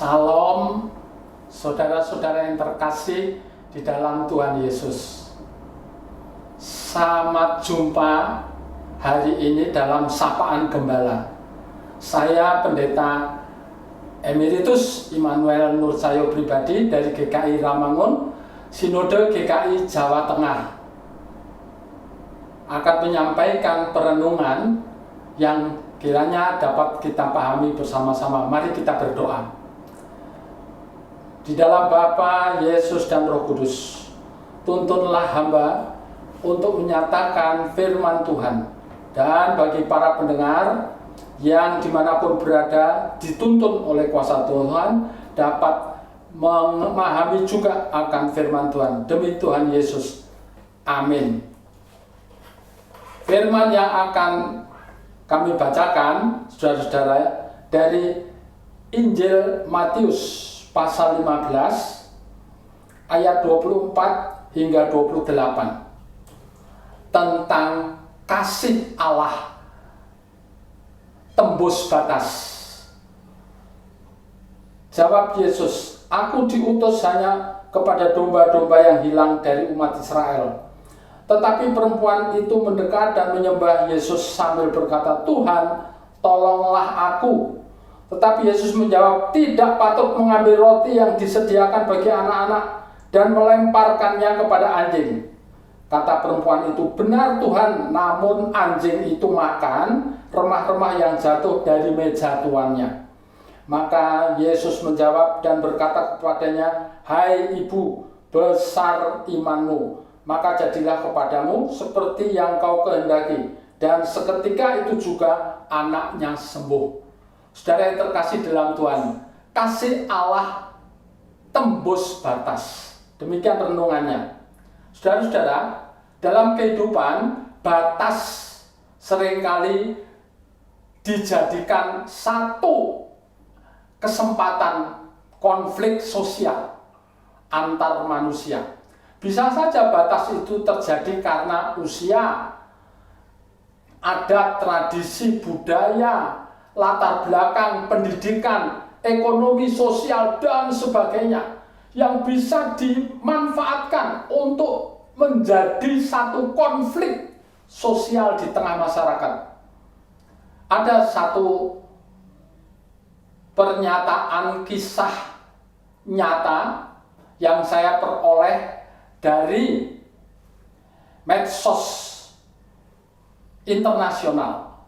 Salam, saudara-saudara yang terkasih di dalam Tuhan Yesus. Selamat jumpa hari ini dalam Sapaan Gembala. Saya Pendeta Emeritus Immanuel Nursayo Pribadi dari GKI Ramangun, Sinode GKI Jawa Tengah, akan menyampaikan perenungan yang kiranya dapat kita pahami bersama-sama. Mari kita berdoa. Di dalam Bapa, Yesus, dan Roh Kudus, tuntunlah hamba untuk menyatakan firman Tuhan. Dan bagi para pendengar yang dimanapun berada, dituntun oleh kuasa Tuhan, dapat memahami juga akan firman Tuhan. Demi Tuhan Yesus. Amin. Firman yang akan kami bacakan, saudara-saudara, dari Injil Matius pasal 15 ayat 24 hingga 28 tentang kasih Allah tembus batas. Jawab Yesus, "Aku diutus hanya kepada domba-domba yang hilang dari umat Israel." Tetapi perempuan itu mendekat dan menyembah Yesus sambil berkata, "Tuhan, tolonglah aku." Tetapi Yesus menjawab, "Tidak patut mengambil roti yang disediakan bagi anak-anak dan melemparkannya kepada anjing." Kata perempuan itu, "Benar Tuhan, namun anjing itu makan remah-remah yang jatuh dari meja tuannya." Maka Yesus menjawab dan berkata kepadanya, "Hai ibu, besar imanmu, maka jadilah kepadamu seperti yang kau kehendaki." Dan seketika itu juga anaknya sembuh. Saudara yang terkasih dalam Tuhan, kasih Allah tembus batas. Demikian renungannya. Saudara-saudara, dalam kehidupan, batas seringkali dijadikan satu kesempatan konflik sosial antar manusia. Bisa saja batas itu terjadi karena usia, adat, tradisi, budaya, latar belakang, pendidikan, ekonomi, sosial, dan sebagainya, yang bisa dimanfaatkan untuk menjadi satu konflik sosial di tengah masyarakat. Ada satu pernyataan kisah nyata yang saya peroleh dari medsos internasional.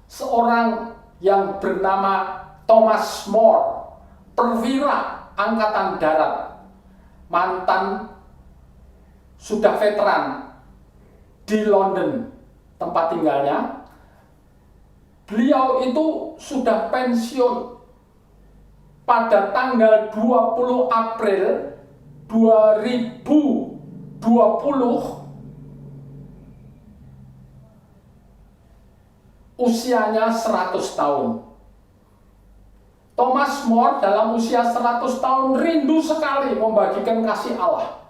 Seorang yang bernama Thomas More, perwira angkatan darat, mantan sudah veteran di London tempat tinggalnya. Beliau itu sudah pensiun pada tanggal 20 April 2020, usianya 100 tahun. Thomas More dalam usia 100 tahun rindu sekali membagikan kasih Allah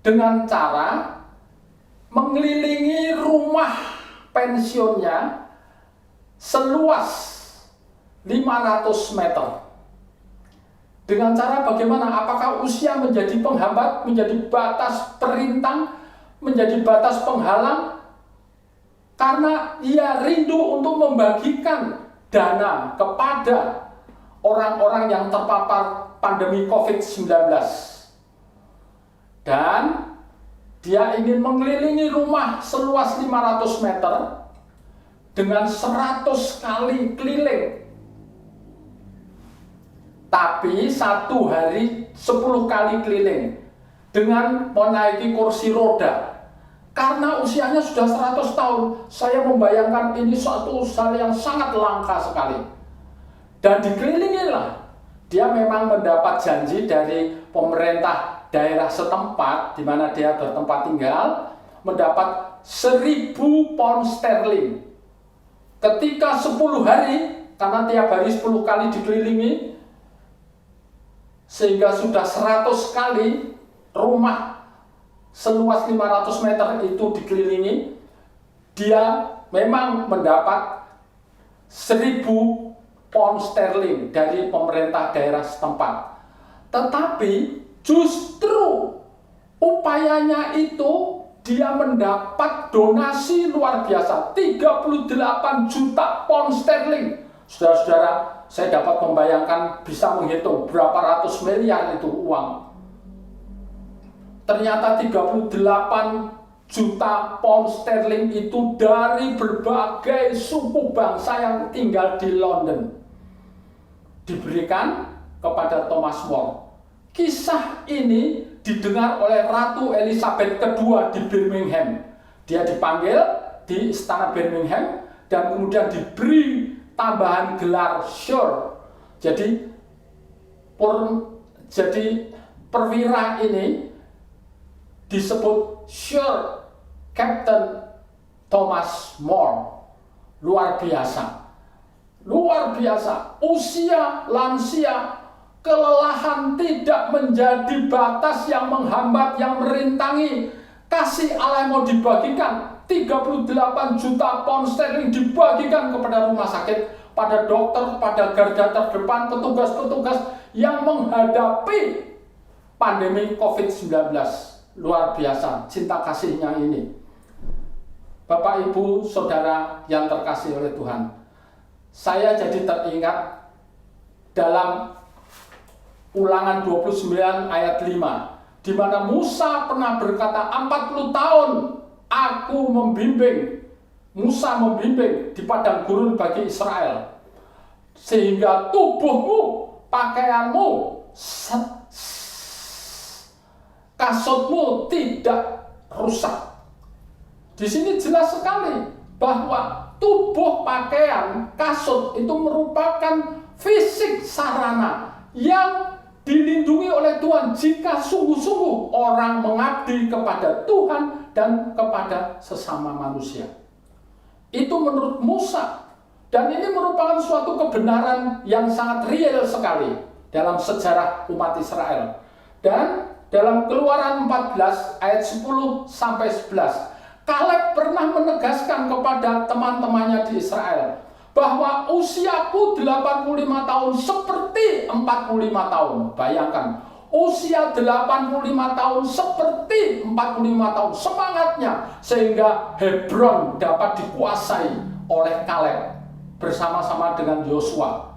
dengan cara mengelilingi rumah pensiunnya seluas 500 meter. Dengan cara bagaimana? Apakah usia menjadi penghambat, menjadi batas perintang, menjadi batas penghalang? Karena ia rindu untuk membagikan dana kepada orang-orang yang terpapar pandemi COVID-19. Dan dia ingin mengelilingi rumah seluas 500 meter dengan 100 kali keliling. Tapi satu hari 10 kali keliling dengan menaiki kursi roda. Karena usianya sudah 100 tahun, saya membayangkan ini suatu hal yang sangat langka sekali. Dan dikelilingilah. Dia memang mendapat janji dari pemerintah daerah setempat di mana dia bertempat tinggal, mendapat 1.000 pound sterling. Ketika 10 hari, karena tiap hari 10 kali dikelilingi, sehingga sudah 100 kali rumah seluas 500 meter itu dikelilingi, dia memang mendapat 1.000 pound sterling dari pemerintah daerah setempat. Tetapi justru upayanya itu dia mendapat donasi luar biasa, 38 juta pound sterling. Saudara-saudara, saya dapat membayangkan, bisa menghitung berapa ratus miliar itu uang. Ternyata 38 juta pound sterling itu dari berbagai suku bangsa yang tinggal di London, diberikan kepada Thomas More. Kisah ini didengar oleh Ratu Elizabeth II di Birmingham. Dia dipanggil di istana Birmingham dan kemudian diberi tambahan gelar Sir. Jadi perwira ini disebut Sir Captain Thomas More. Luar biasa. Luar biasa. Usia lansia, kelelahan tidak menjadi batas yang menghambat, yang merintangi kasih Allah yang mau dibagikan. 38 juta pound sterling dibagikan kepada rumah sakit, pada dokter, pada garda terdepan, petugas-petugas yang menghadapi pandemi COVID-19. Luar biasa cinta kasihnya ini. Bapak, Ibu, Saudara yang terkasih oleh Tuhan, saya jadi teringat dalam Ulangan 29 ayat 5, di mana Musa pernah berkata, 40 tahun aku membimbing, Musa membimbing di padang gurun bagi Israel, sehingga tubuhmu, pakaianmu, kasutmu tidak rusak. Di sini jelas sekali bahwa tubuh, pakaian, kasut itu merupakan fisik sarana yang dilindungi oleh Tuhan jika sungguh-sungguh orang mengabdi kepada Tuhan dan kepada sesama manusia. Itu menurut Musa. Dan ini merupakan suatu kebenaran yang sangat real sekali dalam sejarah umat Israel. Dan dalam Keluaran 14 ayat 10 sampai 11, Kaleb pernah menegaskan kepada teman-temannya di Israel bahwa usiaku 85 tahun seperti 45 tahun. Bayangkan, usia 85 tahun seperti 45 tahun. Semangatnya sehingga Hebron dapat dikuasai oleh Kaleb bersama-sama dengan Yosua.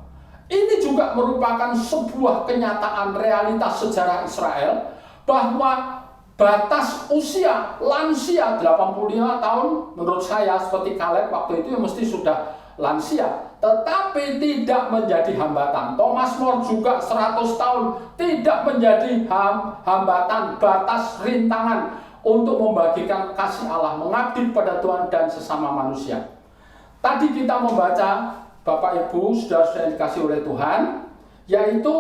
Ini juga merupakan sebuah kenyataan realitas sejarah Israel bahwa batas usia lansia 85 tahun menurut saya seperti Kaleb waktu itu mesti sudah lansia, tetapi tidak menjadi hambatan. Thomas More juga 100 tahun tidak menjadi hambatan, batas, rintangan untuk membagikan kasih Allah, mengabdi pada Tuhan dan sesama manusia. Tadi kita membaca, Bapak Ibu, saudara-saudara yang dikasih oleh Tuhan, yaitu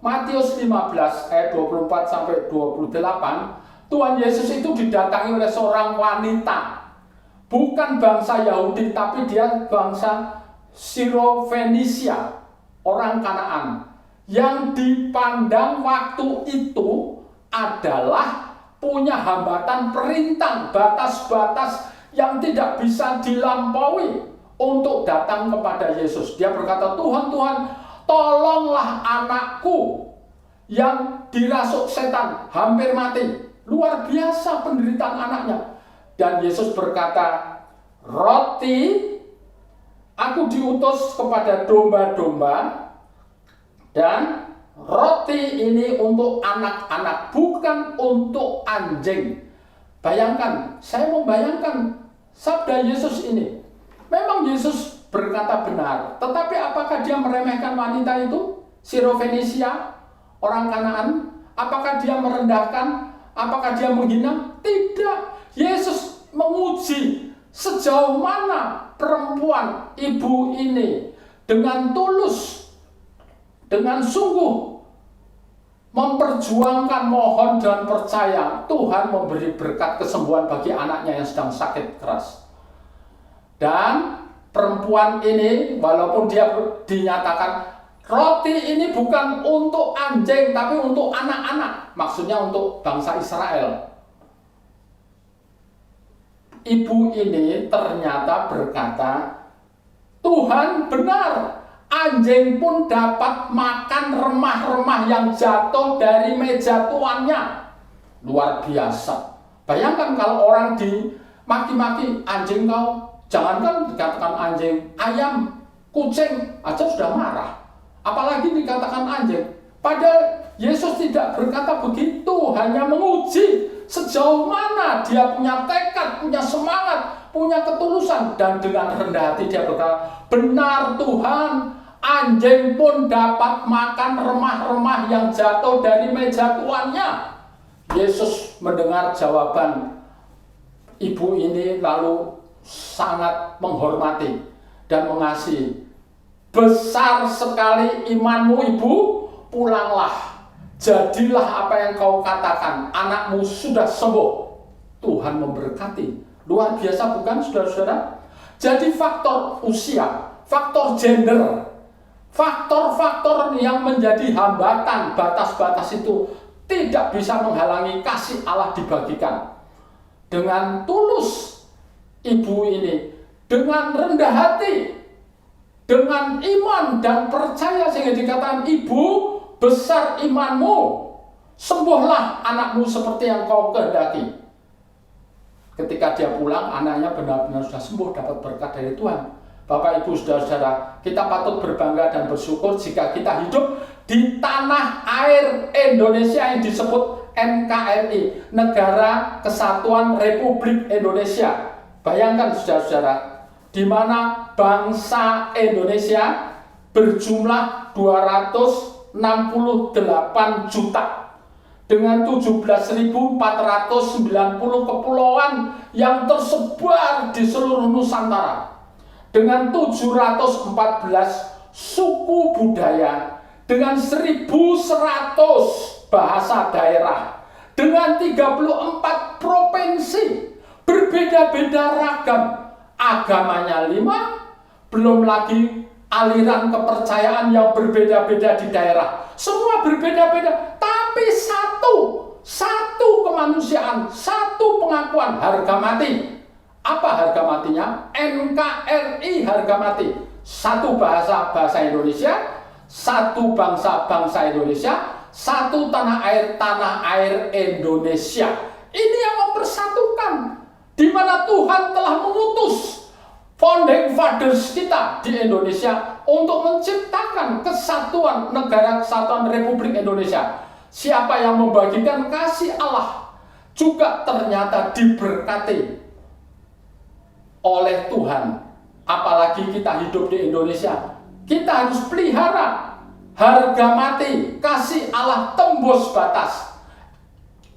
Matius 15 ayat 24 sampai 28. Tuhan Yesus itu didatangi oleh seorang wanita, bukan bangsa Yahudi, tapi dia bangsa Siro-Fenisia, orang Kanaan, yang dipandang waktu itu adalah punya hambatan perintang, batas-batas yang tidak bisa dilampaui untuk datang kepada Yesus. Dia berkata, Tuhan, Tuhan, tolonglah anakku yang dirasuk setan, hampir mati. Luar biasa penderitaan anaknya. Dan Yesus berkata, roti, aku diutus kepada domba-domba, dan roti ini untuk anak-anak, bukan untuk anjing. Bayangkan, saya membayangkan sabda Yesus ini. Memang Yesus berkata benar, tetapi apakah dia meremehkan wanita itu? Siro-Fenisia, orang Kanaan? Apakah dia merendahkan? Apakah dia menghina? Tidak. Yesus menguji sejauh mana perempuan ibu ini dengan tulus, dengan sungguh memperjuangkan, mohon dan percaya Tuhan memberi berkat kesembuhan bagi anaknya yang sedang sakit keras. Dan perempuan ini, walaupun dia dinyatakan roti ini bukan untuk anjing, tapi untuk anak-anak. Maksudnya untuk bangsa Israel. Ibu ini ternyata berkata, Tuhan benar, Anjing pun dapat makan remah-remah yang jatuh dari meja tuannya. Luar biasa. Bayangkan kalau orang dimaki-maki, anjing kau, jangankan dikatakan anjing, ayam, kucing aja sudah marah. Apalagi dikatakan anjing. Padahal Yesus tidak berkata begitu, hanya menguji sejauh mana dia punya tekad, punya semangat, punya ketulusan. Dan dengan rendah hati dia berkata, benar Tuhan, anjing pun dapat makan remah-remah yang jatuh dari meja tuannya. Yesus mendengar jawaban ibu ini lalu sangat menghormati dan mengasihi. Besar sekali imanmu ibu, pulanglah. Jadilah apa yang kau katakan, anakmu sudah sembuh. Tuhan memberkati. Luar biasa bukan saudara-saudara? Jadi faktor usia, faktor gender, faktor-faktor yang menjadi hambatan, batas-batas itu tidak bisa menghalangi kasih Allah dibagikan. Dengan tulus ibu ini, dengan rendah hati, dengan iman dan percaya, sehingga dikatakan, ibu, besar imanmu, sembuhlah anakmu seperti yang kau kehendaki. Ketika dia pulang, anaknya benar-benar sudah sembuh, dapat berkat dari Tuhan. Bapak, Ibu, Saudara-saudara, kita patut berbangga dan bersyukur jika kita hidup di tanah air Indonesia yang disebut NKRI, Negara Kesatuan Republik Indonesia. Bayangkan saudara-saudara, di mana bangsa Indonesia berjumlah 268 juta dengan 17.490 kepulauan yang tersebar di seluruh Nusantara, dengan 714 suku budaya, dengan 1.100 bahasa daerah, dengan 34 provinsi, berbeda-beda ragam, agamanya 5, belum lagi aliran kepercayaan yang berbeda-beda di daerah. Semua berbeda-beda, tapi satu kemanusiaan, satu pengakuan harga mati. Apa harga matinya? NKRI harga mati. Satu bahasa Indonesia, satu bangsa Indonesia, satu tanah air Indonesia. Ini yang mempersatukan, di mana Tuhan telah mengutus founding fathers kita di Indonesia untuk menciptakan kesatuan Negara Kesatuan Republik Indonesia. Siapa yang membagikan kasih Allah juga ternyata diberkati oleh Tuhan. Apalagi kita hidup di Indonesia, kita harus pelihara harga mati. Kasih Allah tembus batas,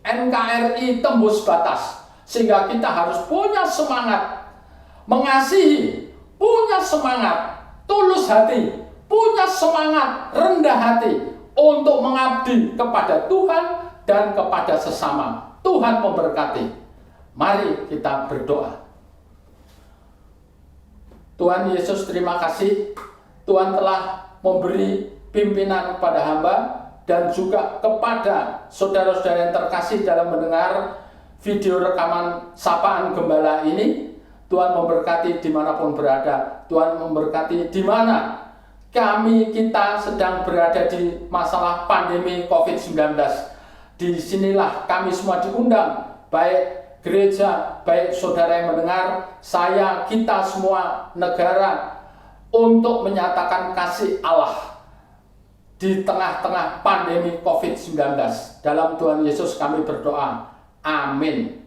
NKRI tembus batas, sehingga kita harus punya semangat mengasihi, punya semangat tulus hati, punya semangat rendah hati untuk mengabdi kepada Tuhan dan kepada sesama. Tuhan memberkati. Mari kita berdoa. Tuhan Yesus, terima kasih. Tuhan telah memberi pimpinan kepada hamba dan juga kepada saudara-saudara yang terkasih dalam mendengar video rekaman Sapaan Gembala ini. Tuhan memberkati dimanapun berada. Tuhan memberkati di mana kita sedang berada di masalah pandemi COVID-19. Disinilah kami semua diundang, baik gereja, baik saudara yang mendengar, kita semua negara, untuk menyatakan kasih Allah di tengah-tengah pandemi COVID-19. Dalam Tuhan Yesus kami berdoa. Amin.